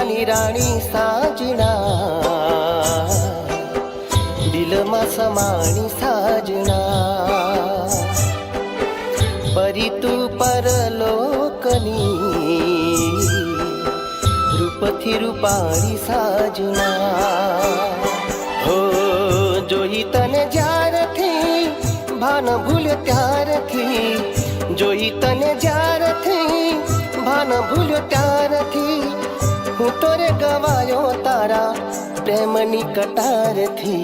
रुदियानी राणी साजना दिलमा समाणी साजना परी तू परलोकनी रूपथी रूपाणी साजना हो जोई तने ज्यारथी भान भूल त्यारथी जोई तने ज्यारथी भान भूल त्यारथी हूँ तोरे गवायो तारा प्रेमनी कटार थी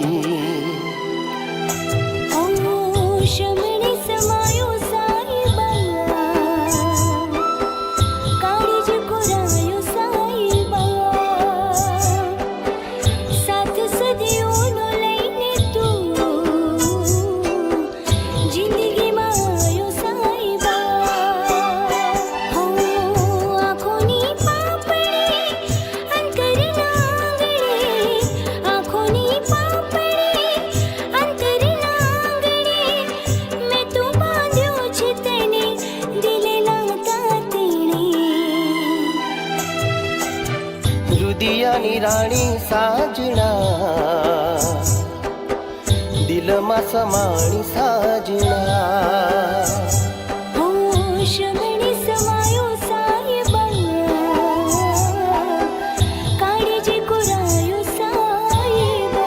शमणी समायो साहिबा काळीज कोरायो साहिबा साथ सदियोनो लईने तू जिंदगी मायो साहिबा हो आँखोनी पापड़ी अंतर नागड़े आँखोनी पापड़ी अंतर नागड़े मैं तू बांध्यो छे तेने दिले लाता तेने रुदियानी राणी साजना दिलमा समाणी साजना हो शमणी समायो साहिबा काळीज कोरायो साहिबा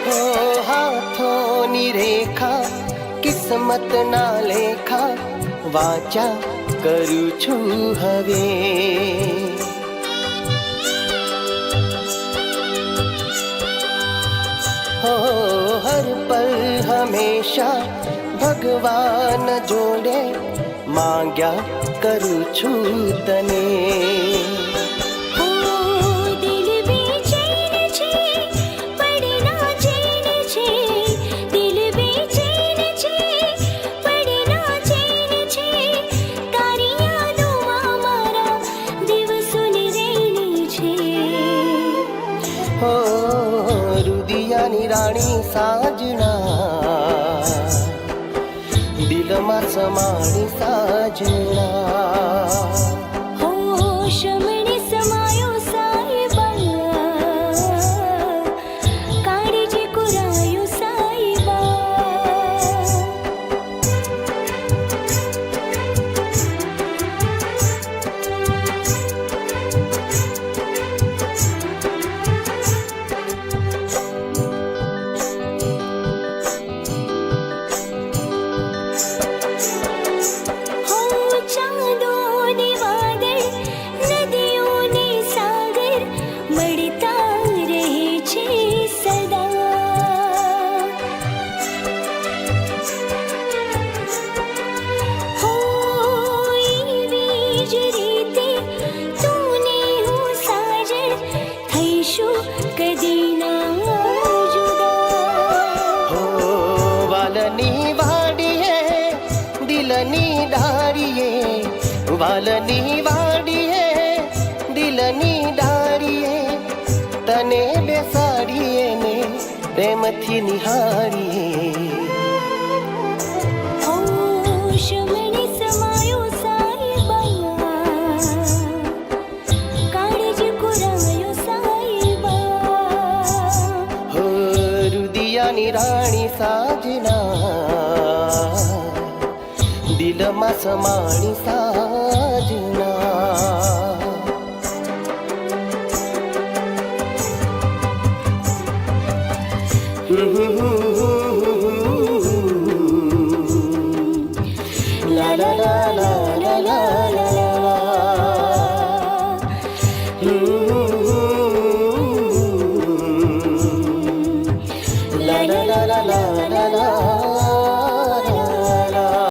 हो हाथोनी रेखा किस्मत ना लेखा वाचा करू छू हवे हो हर पल हमेशा भगवान जोड़े मांग्या करू छू तने हो दिल बेचैन छे पड़े ना चैन छे दिल बेचैन छे पड़े ना चैन छे तारी यादों मारा दिवसोनी रैनी छे हो रुदियानी राणी साजना दिलमा समाणी साजना हो शमणी समायो साहिबा काळीज कोरायो साहिबा हो चांदो ने वादळ नदियों ने सागर मळता रहे छे सदा हो एवी ज रीते तूने હું સાજણ થઈશું કદી ના જુદા हो वालनी वाडिये दिलनी डारिये वालनी वाडिये दिलनी डारिये तने बेसाडिये ने प्रेमथी निहारिये हो शमणी समायो साहिबा काळीज कोरायो साहिबा हो रुदियानी राणी साजना दिलमा समाणी साजना ला ला ला ला ला ला ला ला la la la la la la la